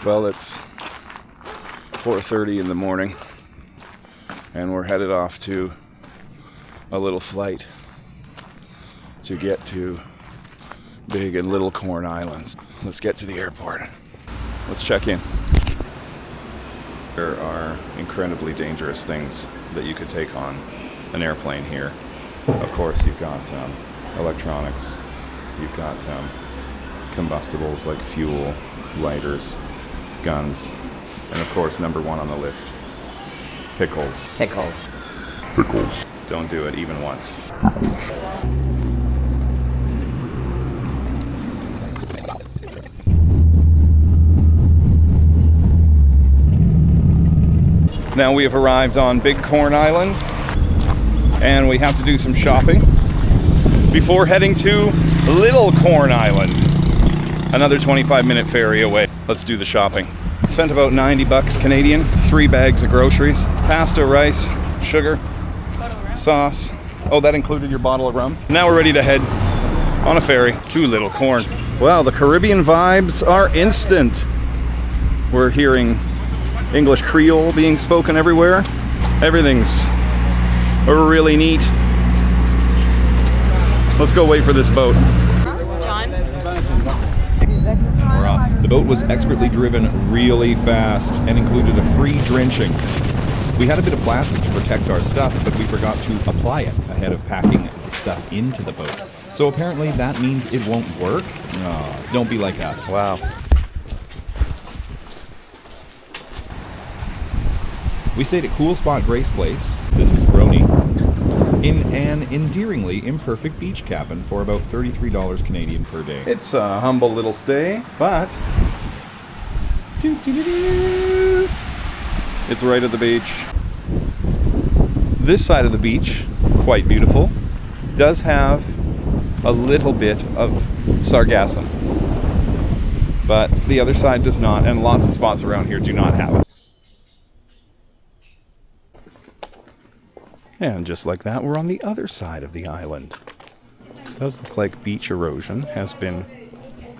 Well, it's 4:30 in the morning, and we're headed off to a little flight to get to Big and Little Corn Islands. Let's get to the airport. Let's check in. There are incredibly dangerous things that you could take on an airplane here. Of course, you've got electronics, you've got combustibles like fuel, lighters, guns, and of course, number one on the list, pickles. Pickles. Pickles. Don't do it even once. Now we have arrived on Big Corn Island, and we have to do some shopping before heading to Little Corn Island, another 25-minute ferry away. Let's do the shopping. Spent about 90 bucks Canadian, 3 bags of groceries, pasta, rice, sugar, sauce. Oh, that included your bottle of rum. Now we're ready to head on a ferry to Little Corn. Wow, the Caribbean vibes are instant. We're hearing English Creole being spoken everywhere. Everything's really neat. Let's go wait for this boat. John? And we're off. The boat was expertly driven really fast and included a free drenching. We had a bit of plastic to protect our stuff, but we forgot to apply it ahead of packing the stuff into the boat. So apparently that means it won't work. Oh, don't be like us. Wow. We stayed at Cool Spot Grace Place, this is Roni, in an endearingly imperfect beach cabin for about $33 Canadian per day. It's a humble little stay, but it's right at the beach. This side of the beach, quite beautiful, does have a little bit of sargassum, but the other side does not, and lots of spots around here do not have it. And just like that, we're on the other side of the island. It does look like beach erosion has been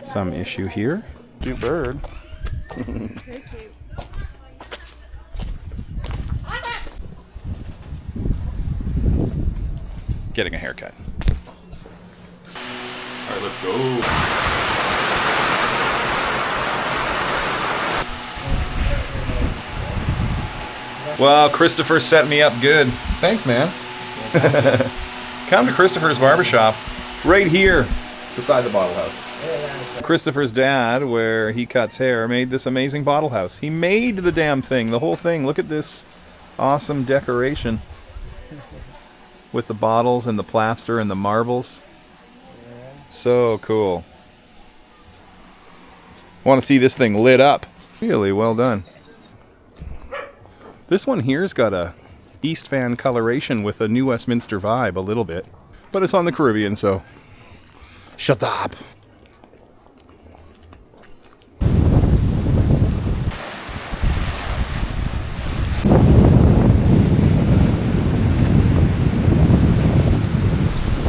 some issue here. Cute bird. Very cute. Getting a haircut. All right, let's go. Well, Christopher set me up good. Thanks, man. Come to Christopher's barbershop right here beside the bottle house. Christopher's dad, where he cuts hair, made this amazing bottle house. He made the damn thing, the whole thing. Look at this awesome decoration with the bottles and the plaster and the marbles. So cool. Want to see this thing lit up. Really well done. This one here's got a East Van coloration with a New Westminster vibe a little bit. But it's on the Caribbean, so shut up.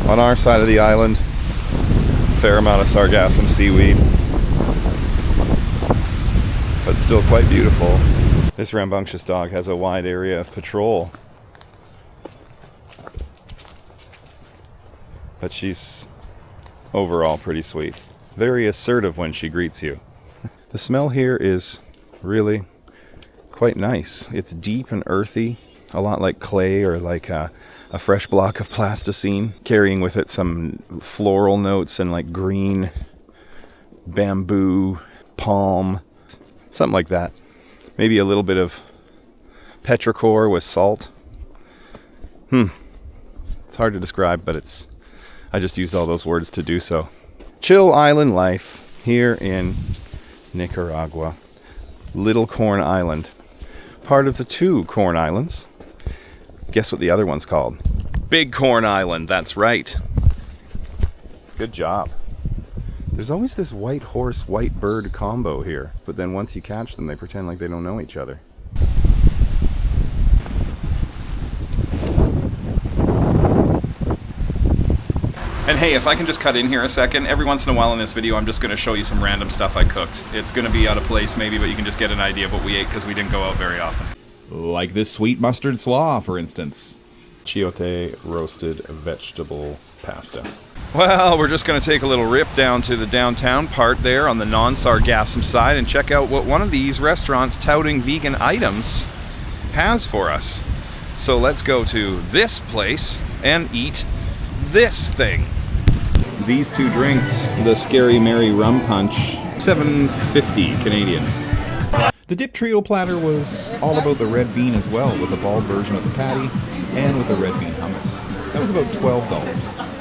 On our side of the island, fair amount of sargassum seaweed, but still quite beautiful. This rambunctious dog has a wide area of patrol, but she's overall pretty sweet. Very assertive when she greets you. The smell here is really quite nice. It's deep and earthy, a lot like clay or like a fresh block of plasticine, carrying with it some floral notes and like green, bamboo, palm, something like that. Maybe a little bit of petrichor with salt. It's hard to describe, but I just used all those words to do so. Chill island life here in Nicaragua. Little Corn Island. Part of the 2 Corn Islands. Guess what the other one's called? Big Corn Island, that's right. Good job. There's always this white horse, white bird combo here, but then once you catch them, they pretend like they don't know each other. And hey, if I can just cut in here a second, every once in a while in this video I'm just going to show you some random stuff I cooked. It's going to be out of place maybe, but you can just get an idea of what we ate because we didn't go out very often. Like this sweet mustard slaw, for instance. Chiote roasted vegetable pasta. Well, we're just going to take a little rip down to the downtown part there on the non-sargassum side and check out what one of these restaurants touting vegan items has for us. So let's go to this place and eat this thing. These two drinks, the Scary Mary Rum Punch, $7.50 Canadian. The dip trio platter was all about the red bean as well, with a bald version of the patty and with a red bean hummus. That was about $12.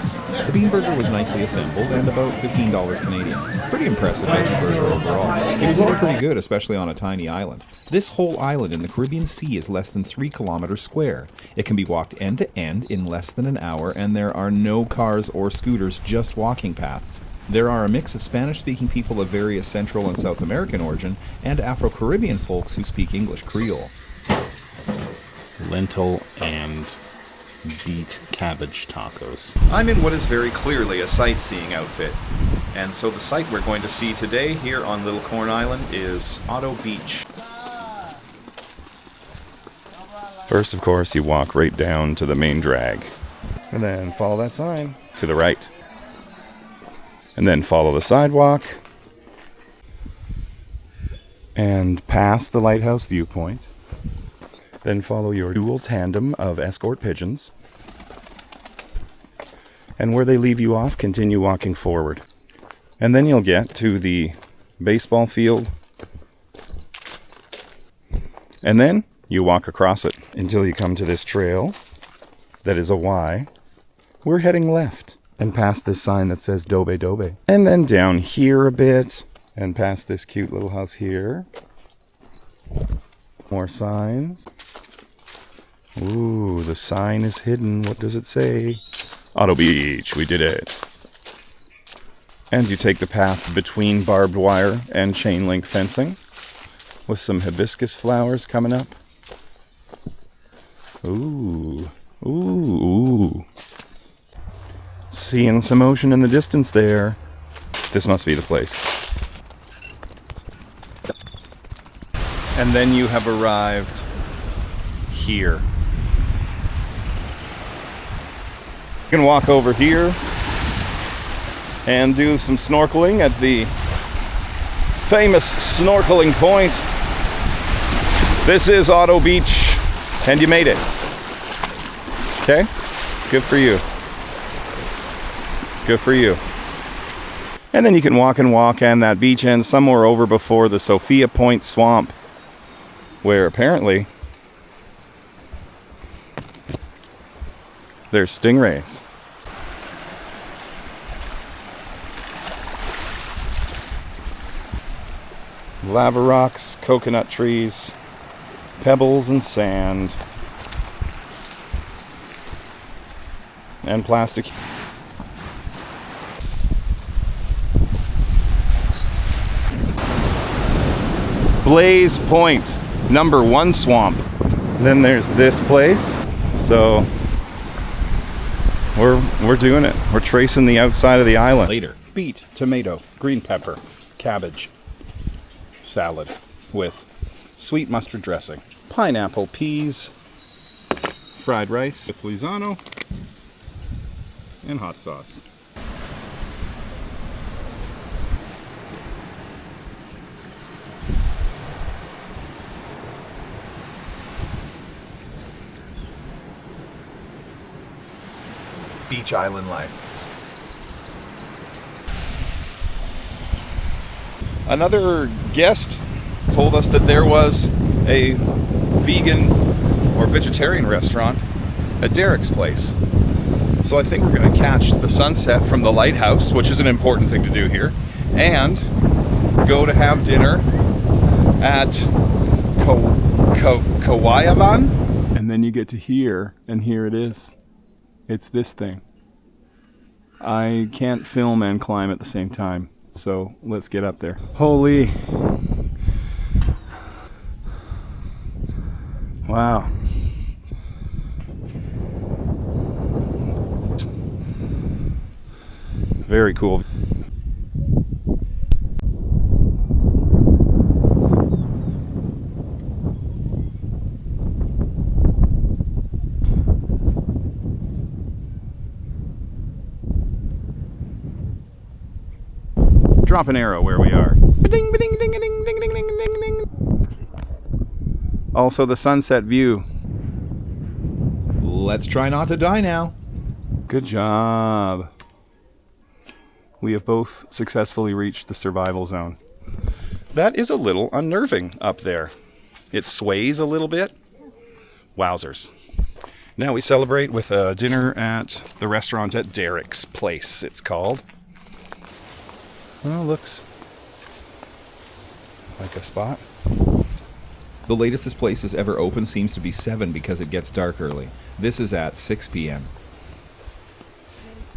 The bean burger was nicely assembled and about $15 Canadian. Pretty impressive veggie burger overall. It was all pretty good, especially on a tiny island. This whole island in the Caribbean Sea is less than 3 kilometers square. It can be walked end to end in less than an hour, and there are no cars or scooters, just walking paths. There are a mix of Spanish-speaking people of various Central and South American origin and Afro-Caribbean folks who speak English Creole. Lentil and beet cabbage tacos. I'm in what is very clearly a sightseeing outfit. And so the site we're going to see today here on Little Corn Island is Otto Beach. First, of course, you walk right down to the main drag. And then follow that sign to the right. And then follow the sidewalk. And past the lighthouse viewpoint. Then follow your dual tandem of escort pigeons. And where they leave you off, continue walking forward. And then you'll get to the baseball field. And then you walk across it until you come to this trail that is a Y. We're heading left and past this sign that says Dobe Dobe. And then down here a bit and past this cute little house here. More signs. Ooh, the sign is hidden. What does it say? Otto Beach, we did it. And you take the path between barbed wire and chain link fencing with some hibiscus flowers coming up. Ooh, ooh, ooh. Seeing some ocean in the distance there. This must be the place. And then you have arrived here. You can walk over here and do some snorkeling at the famous snorkeling point. This is Otto Beach, and you made it. Okay? Good for you. Good for you. And then you can walk and that beach ends somewhere over before the Sophia Point Swamp, where apparently there's stingrays. Lava rocks, coconut trees, pebbles and sand, and plastic. Blaze Point, #1 swamp. Then there's this place. So we're doing it. We're tracing the outside of the island. Later. Beet, tomato, green pepper, cabbage, salad with sweet mustard dressing, pineapple, peas, fried rice with Lizano, and hot sauce. Beach island life. Another guest told us that there was a vegan or vegetarian restaurant at Derek's place. So I think we're going to catch the sunset from the lighthouse, which is an important thing to do here, and go to have dinner at Kawayavan. And then you get to here, and here it is. It's this thing. I can't film and climb at the same time, so let's get up there. Holy. Wow. Very cool. Drop an arrow where we are. Ba-ding, ba-ding, ding, ding, ding, ding, ding, ding, ding. Also the sunset view. Let's try not to die now. Good job. We have both successfully reached the survival zone. That is a little unnerving up there. It sways a little bit. Wowzers. Now we celebrate with a dinner at the restaurant at Derek's Place, it's called. Well, looks like a spot. The latest this place has ever opened seems to be 7 because it gets dark early. This is at 6 p.m.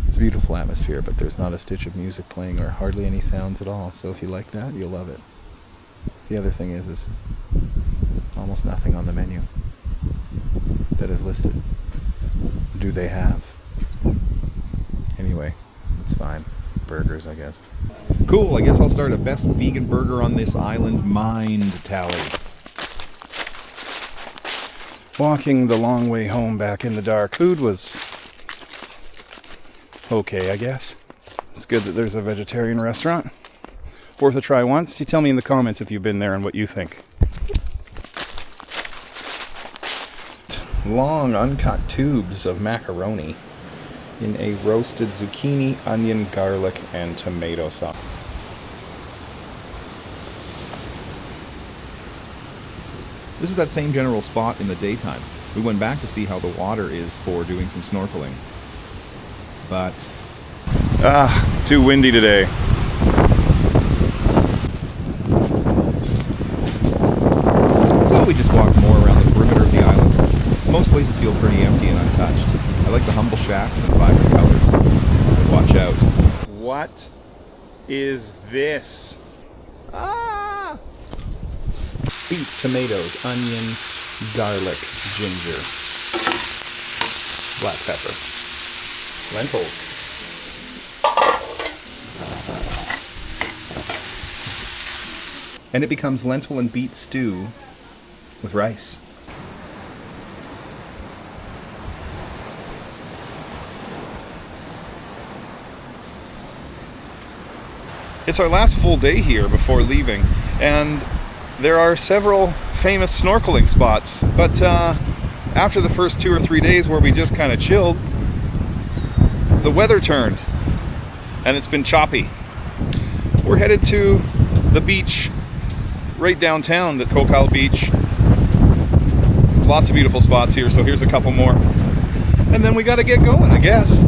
It's a beautiful atmosphere, but there's not a stitch of music playing or hardly any sounds at all. So if you like that, you'll love it. The other thing is almost nothing on the menu that is listed. Do they have? Anyway, it's fine. Burgers, I guess. Cool, I guess I'll start a best vegan burger on this island mind tally. Walking the long way home back in the dark. Food was okay, I guess. It's good that there's a vegetarian restaurant. Worth a try once. You tell me in the comments if you've been there and what you think. Long uncut tubes of macaroni in a roasted zucchini, onion, garlic, and tomato sauce. This is that same general spot in the daytime. We went back to see how the water is for doing some snorkeling. But Too windy today. so we just walked more around the perimeter of the island. Most places feel pretty empty and untouched. I like the humble shacks and vibrant colors. But watch out. What is this? Ah! Beets, tomatoes, onion, garlic, ginger, black pepper, lentils. And it becomes lentil and beet stew with rice. It's our last full day here before leaving, and there are several famous snorkeling spots, but after the first 2 or 3 days where we just kind of chilled, the weather turned, and it's been choppy. We're headed to the beach right downtown, the Cocal Beach. Lots of beautiful spots here, so here's a couple more. And then we gotta get going, I guess.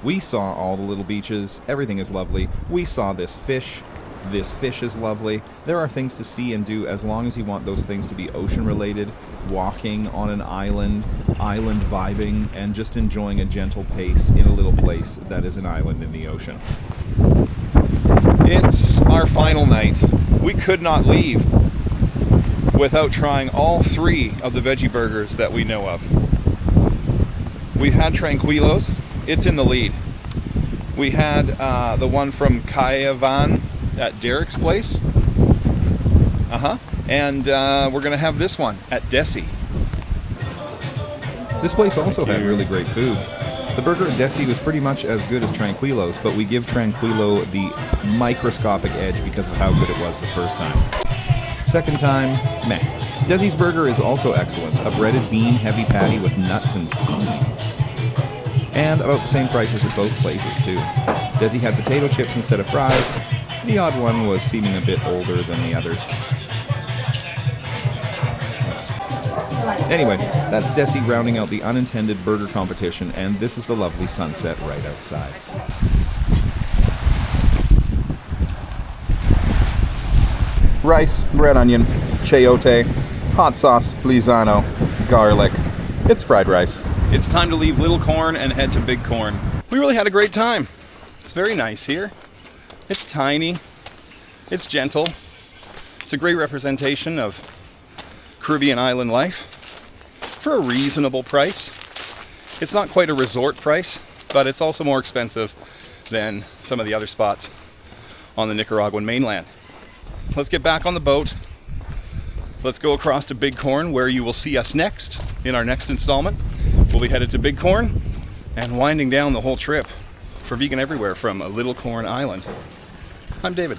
We saw all the little beaches. Everything is lovely. We saw this fish. This fish is lovely. There are things to see and do as long as you want those things to be ocean related, walking on an island vibing, and just enjoying a gentle pace in a little place that is an island in the ocean. It's our final night. We could not leave without trying all 3 of the veggie burgers that we know of. We've had Tranquilos. It's in the lead. We had the one from Kayavan at Derek's Place. And we're going to have this one at Desi. This place also had really great food. The burger at Desi was pretty much as good as Tranquilo's, but we give Tranquilo the microscopic edge because of how good it was the first time. Second time, meh. Desi's burger is also excellent. A breaded bean heavy patty with nuts and seeds. And about the same prices at both places, too. Desi had potato chips instead of fries. The odd one was seeming a bit older than the others. Anyway, that's Desi rounding out the unintended burger competition, and this is the lovely sunset right outside. Rice, red onion, chayote, hot sauce, blizano, garlic. It's fried rice. It's time to leave Little Corn and head to Big Corn. We really had a great time. It's very nice here. It's tiny. It's gentle. It's a great representation of Caribbean island life for a reasonable price. It's not quite a resort price, but it's also more expensive than some of the other spots on the Nicaraguan mainland. Let's get back on the boat. Let's go across to Bighorn, where you will see us next in our next installment. We'll be headed to Bighorn and winding down the whole trip for Vegan Everywhere from Little Corn Island. I'm David.